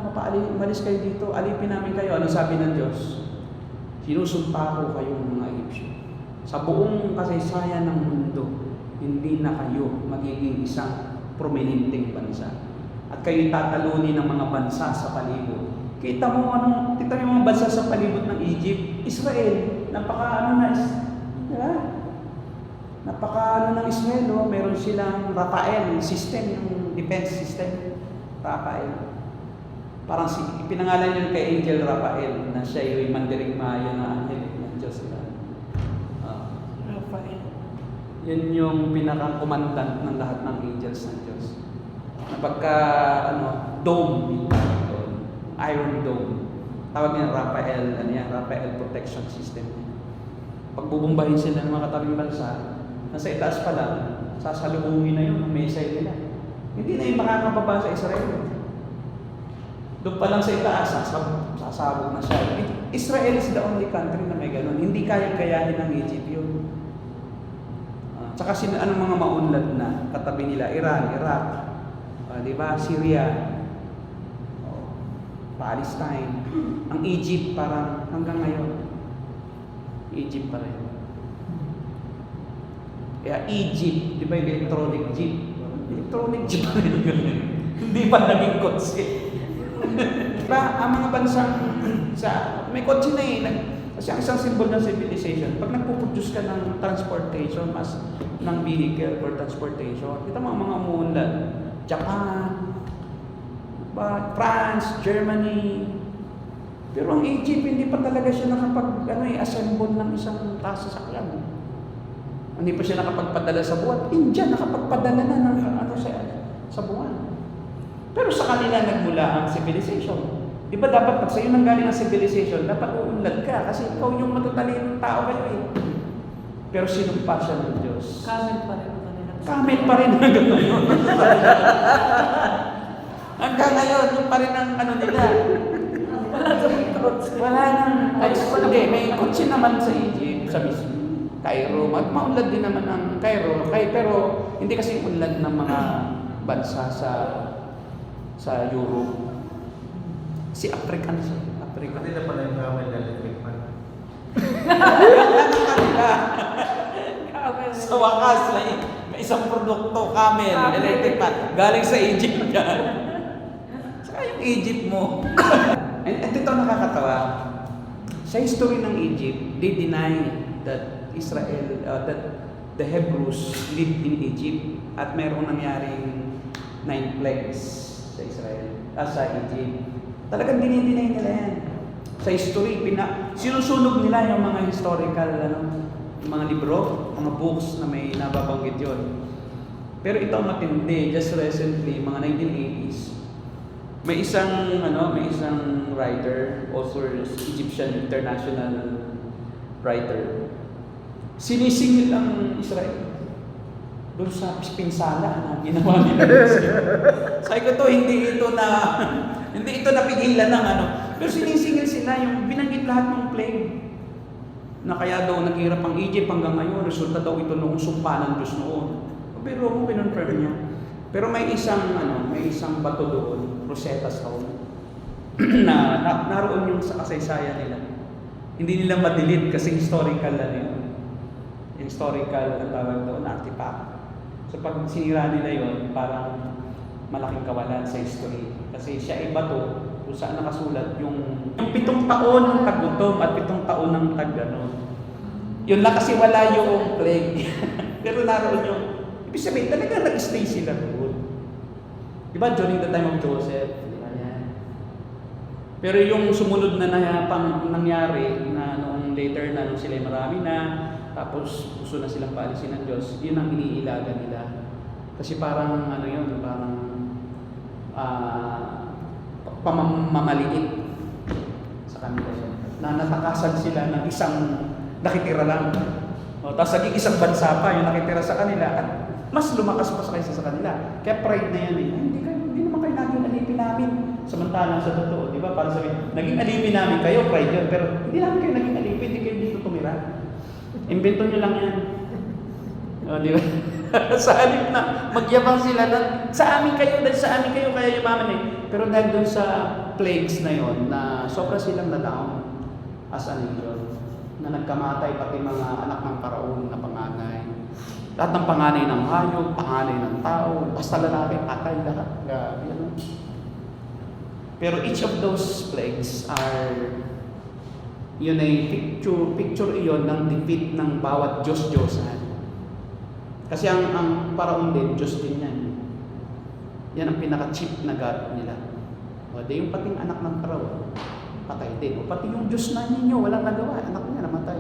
malis kayo dito, alipin namin kayo. Ano sabi ng Diyos? Sinusumpa ko kayong mga Egyptian. Sa buong kasaysayan ng mundo, hindi na kayo magiging isang prominenteng bansa. At kayo tatalunin ng mga bansa sa palibot. Kita mo yung mga bansa sa palibot ng Egypt, Israel, di ba? Ng Israel, meron silang Raphael system, yung defense system, Raphael. Parang pinangalan yun kay Angel Raphael na siya yung mandirigma yun na angel ng Diyos. Raphael. Yun yung pinaka-commandant ng lahat ng angels ng Diyos. Na pagka, dome, iron dome. Tawag niya Raphael protection system. Pag bubumbahin sila ng mga katabing bansa, nasa itaas pa lang, sasalubungin na yun, ng missile nila. Hindi na yung makakababa sa Israel. Doon pa lang sa itaas, sasabog na siya. Israel is the only country na may ganun. Hindi kaya-kayahin ng Egypt yun. Tsaka anong mga maunlad na katabi nila? Iran, Iraq, di ba? Syria, Palestine. Ang Egypt parang hanggang ngayon, Egypt pa rin. Kaya Egypt, di ba yung electronic jeep? Electronic jeep pa rin. Hindi pa naging kotse. Diba, ang mga bansang may kotse na Kasi ang isang symbol ng civilization, pag nagpo-produce ka ng transportation, mas ng vehicle for transportation, kita mo ang mga umuunlad, Japan, France, Germany. Pero ang Egypt, hindi pa talaga siya assemble ng isang sasakyan. Hindi pa siya nakapagpadala sa buwan. India, nakapagpadala na ng sa buwan. Pero sa kanila nagmula ang civilization. Di ba dapat pag sa'yo nanggaling ang civilization, dapat uunlad ka kasi ikaw yung matutalinong tao kayo eh. Pero sinumpa siya ng Diyos. Camel pa rin ang kanila. Camel pa rin hanggang ngayon. Hanggang ngayon, yung pa rin ang nila. Wala nang, hindi, may kutsi naman sa Egypt, sa mismo. Cairo, maunlad din naman ang Cairo, pero hindi kasi unlad ng mga bansa sa Europe. Si African siya. Africa. Kanila pala yung camel na electric fan. Sa wakas, may isang produkto, camel, electric fan. Galing sa Egypt yan. Saka yung Egypt mo. At ito nakakatawa. Sa history ng Egypt, they deny that Israel, that the Hebrews lived in Egypt at mayroong nangyaring 9 plagues sa Israel, sa Egypt. Talagang dinideny nila yan. Sa history, sinusunog nila yung mga historical, yung mga libro, mga books na may nababanggit yun. Pero ito ang matindi, just recently, mga 1980s, may isang writer, author, Egyptian international writer, sinisingil ang Israel doon sa pinsala na ginawa nila. Sabi ko to, hindi ito napigilan ng pero sinisingil sila yung binanggit lahat ng plague na kaya daw naghirap ang Egypt hanggang ngayon, resulta daw ito noong sumpa ng Diyos noon. Pero mo kinonfirm niya. Pero may isang bato doon, Rosetta Stone, na naroon yung sa kasaysayan nila. Hindi nila ma-delete kasi historical yun. Historical ang tawag doon, artifact. So pag sinira nila yon, parang malaking kawalan sa history. Kasi siya ay bato kung saan nakasulat yung 7 taon ng taggutom at 7 taon ng tag-ganon. Yun lang kasi wala yung plague. Pero naroon yung, ibig sabihin talaga nag-stay sila doon. Diba during the time of Joseph? Diba yan? Pero yung sumunod na nangyari na noong later na nung sila marami na, tapos gusto na silang paalisin ng Diyos, yun ang iniilaga nila. Kasi parang parang pamamaliit sa kanila yun. Na natakasan sila ng isang nakitira lang. Tapos naging isang bansa pa yung nakitira sa kanila at mas lumakas pa kaysa sa kanila. Kaya pride na yan eh. Hindi naman kayo naging alipin namin. Samantalang sa totoo, di ba? Para sabihin, naging alipin namin kayo, pride yun. Pero hindi namin kayo naging alipin, hindi kayo dito tumira. Invento nyo lang yan. Di ba? Sa halip na magyabang sila na sa amin kayo kaya yumaman eh. Pero dahil dun sa plagues na yon na sobra silang na-down as a nation, na nagkamatay pati mga anak ng paraon na panganay. Lahat ng panganay ng hayop, panganay ng tao, basta lalaki, patay lahat. Gabi, Pero each of those plagues are yun ay picture iyon ng defeat ng bawat Diyos-Diyosan. Kasi ang paraon din, Diyos din yan. Yan ang pinaka-cheap na God nila. O di yung pating anak ng paraon, patay din. O pati yung Diyos na ninyo, walang nagawa, anak niya namatay.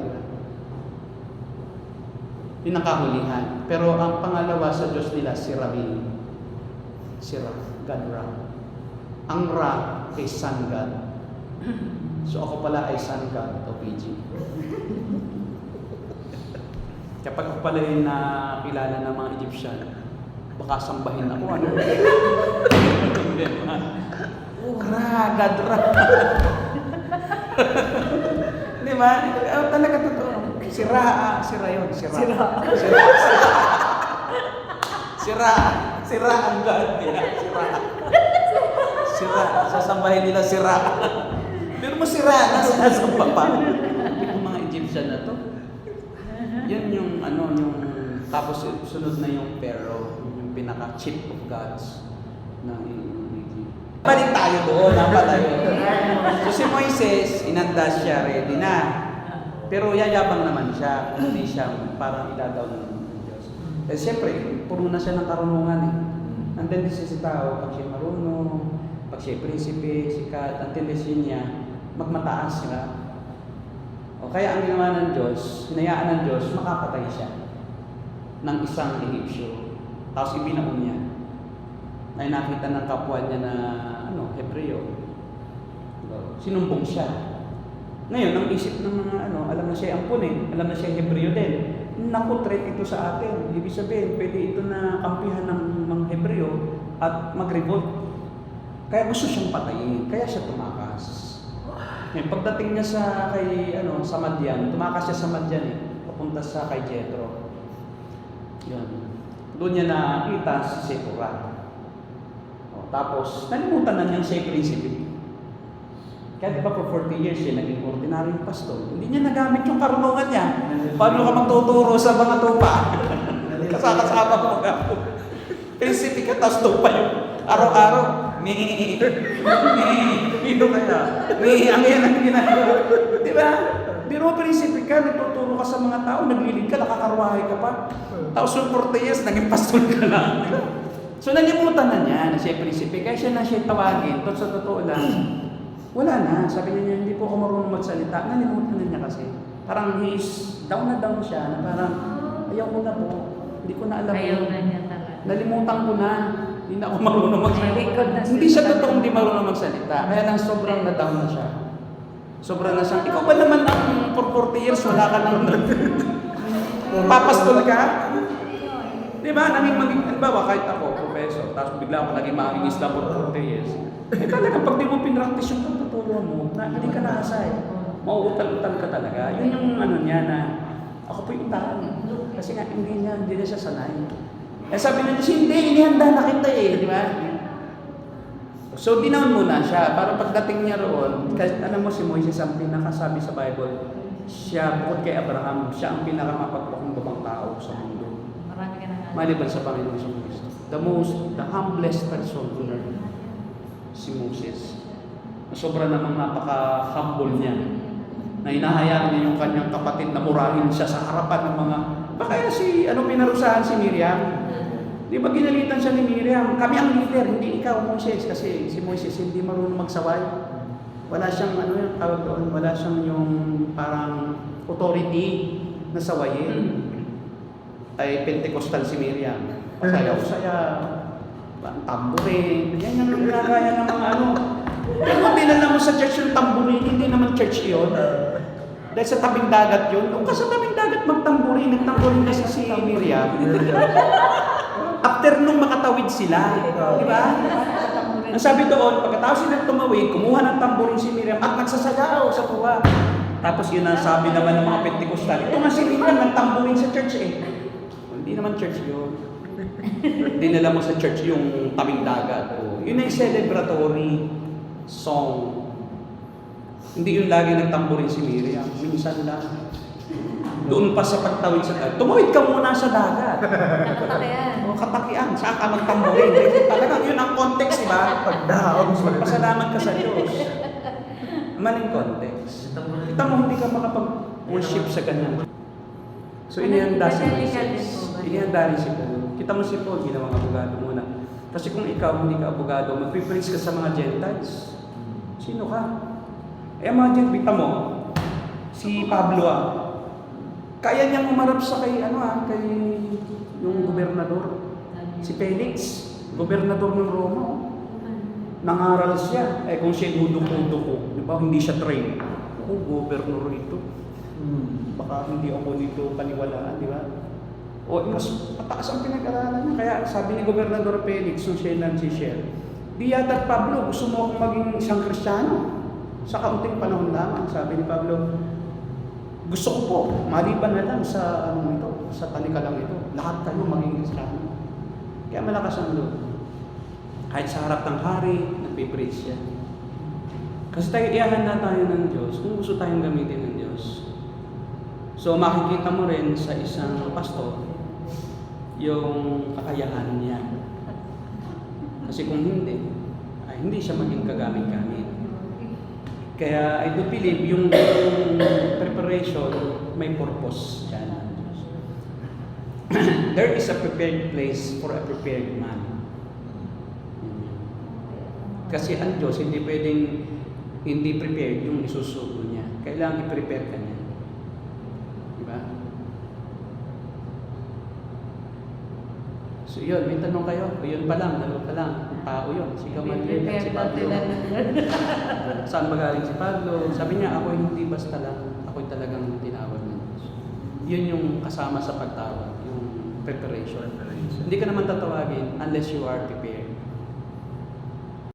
Yun ang kahulihan. Pero ang pangalawa sa Diyos nila, si Rabin. Si Ra, God Ra. Ang Ra ay Sun God. So ako pala ay Sun God o PG. Kapag ako pala yung nakilala ng mga Egyptian, baka sambahin ako. Ra, God Ra. Di ba? Talaga totoo. Si Ra yun. Si Ra ang God nila. Si Ra. Sasambahin nila si Ra. Pero mo si Ra, nasasamba pa. Yung mga Egyptian na to. Yan yung tapos sunod na yung Pharaoh, yung pinaka-chief of gods ng Egypt. Balik tayo doon, So si Moises, inanda siya, ready na. Pero yayabang naman siya, kung hindi siya parang idadaw ng Diyos. Eh siyempre, puno na siya ng karunungan eh. Ang tendency sa tao, pag siya marunong, pag siya prinsipe, sikat, ang tendency niya, magmataas sila. O kaya ang ginawa ng Diyos, hinayaan ng Diyos, makapatay siya ng isang Egyptio. Tapos ibinaon niya. Ay nakita ng kapwa niya na Hebreo. Sinumbong siya. Ngayon, ang isip ng mga alam na siya ampunin, alam na siya Hebreo din. Naku, threat ito sa atin. Ibig sabihin, pwede ito na kampihan ng mga Hebreo at mag-revolt. Kaya gusto siyang patayin, kaya siya tumakas. Ngayon, pagdating niya sa Madian, tumakas siya sa Madian papunta sa kay Jethro. Yun. Doon niya nakita si Sephora. Tapos, nalimutan na niyang siya prinsipe. Kaya diba for 40 years siya naging ordinaryong pastor. Hindi niya nagamit yung karunungan niya. Paano ka magtuturo sa mga tupa? Kasama mo nga po. Prinsipe ka, tapos tupa yung araw-araw. Ito kaya. Ang yan ang ginagawa. Diba? Pero prinsipe ka, nagtuturo ka sa mga tao, naglilid ka, nakakarwahe ka pa. Tapos yung 40 years, naging pastor ka lang. So nalimutan na niya na siya prinsipe. Kaya siya na siya tawagin. Sa totoo lang, wala na. Sabi niya, hindi po ako marunong magsalita. Nalimutan na niya kasi. Parang down na down siya. Na parang, ayaw ko na po. Hindi ko na alam. Ayaw na niya talaga. Nalimutan ko na. Hindi na ako marunong magsalita. Hindi siya totoong hindi marunong magsalita. Kaya lang sobrang na down na siya. Sobrang na siyang, ikaw ba naman ang for 40 years, wala ka nang papastol ka? Diba? Halimbawa, kahit ako, professor, tapos bigla ako naging maraming Islam for 40 years. Eh talaga, pag di mo pinractice yung pagtuturo mo, na hindi ka nakasay. Mauutal-utal ka talaga. Yun yung niya na, ako po yung utal. Kasi nga, hindi na siya sanay. Eh sabi na niya, hindi, inihanda na kita di ba? So, dinaon muna siya. Para pagdating niya roon, kasi alam mo si Moises ang pinakasabi sa Bible, siya, bukod kay Abraham, siya ang pinakamapagpakumbabang tao sa mundo. Marami ka na nga. Maliban sa Panginoon sa Kristo. The humblest person on earth, si Moses. Sobra namang napaka-humble niya. Na hinahayaan niya yung kanyang kapatid na murahin siya sa harapan ng mga... Baka pinarusahan si Miriam. Di ba ginalitan siya ni Miriam? Kami ang leader, hindi ikaw, Moses. Kasi si Moses hindi marunong magsaway. Wala siyang, tawag doon, wala siyang yung parang authority na sawayin. Ay Pentecostal si Miriam. Pasaya-usaya, tamburin, yan yung ginagaya ng mga Pero kung dinala mo sa church yung tamburin, hindi naman church yun. Dahil sa tabing dagat yun. Kung ka sa tabing dagat magtamburin, nagtamburin kasi si Miriam. After nung makatawid sila, di ba? Ang sabi doon, pagkatapos sila tumawid, kumuha ng tamburin si Miriam at nagsasayaw sa tuwa. Tapos yun ang sabi naman ng mga Pentecostal. Ito nga si Miriam, nagtamburin sa church Hindi naman church yun. Dinala mo sa church yung tabing dagat. Yun ay celebratory song. Hindi yun lagi nagtamburin si Miriam. Minsan lang. Doon pa sa pagtawid sa dagat. Tumawid ka muna sa dagat. Nakatakian. Katakian. Saan ka magtamburin? Talagang yun ang context, diba? Pagdaong Magpasalamat ka sa Diyos. Maling context. Kita mo, hindi ka makapag-worship sa ganyan. So, inihanda si Moises. Inihanda rin si Paul. Kita mo si Paul, ginawang abogado muna. Kasi kung ikaw hindi ka abogado, magpipreach ka sa mga Gentiles. Sino ka? Ang mga Gentiles, kita mo, si Pablo kaya niyang umarap sa kay yung gobernador. Si Felix, gobernador ng Roma. Nangaral siya. Kung siya duduko-duko, di ba, hindi siya trained. Gobernador ito. Baka hindi ako dito paniwalaan, di ba? Mas pataas ang pinag-aralan niya. Kaya sabi ni Gobernador Felix, nung siya nagsishare, di yata Pablo, gusto mo akong maging isang Kristiyano? Sa kaunting panahon lamang, sabi ni Pablo, gusto ko po, maliban na lang sa sa talikalang ito, lahat kayo maging Kristiyano. Kaya malakas ang loob. Kahit sa harap ng hari, nagpipreach siya. Kasi ihahanda tayo ng Diyos kung gusto tayong gamitin ng Diyos. So makikita mo rin sa isang pastor yung kakayahan niya. Kasi kung hindi, ay hindi siya maging kagamit-gamit. Kaya I do believe yung preparation may purpose yan. There is a prepared place for a prepared man. Kasi ang Diyos hindi pwedeng hindi prepared yung isusugo niya. Kailangan i-prepare ka niya. Diba? So yun, may tanong kayo. O yun pa lang, dalawa pa lang. Tao yun. Si Gamaliel at si Pablo. Saan ba galing si Pablo? Sabi niya, ako hindi basta lang. Ako'y talagang tinawag ng Diyos. Yun yung kasama sa pagtawag. Yung preparation. Hindi ka naman tatawagin unless you are prepared.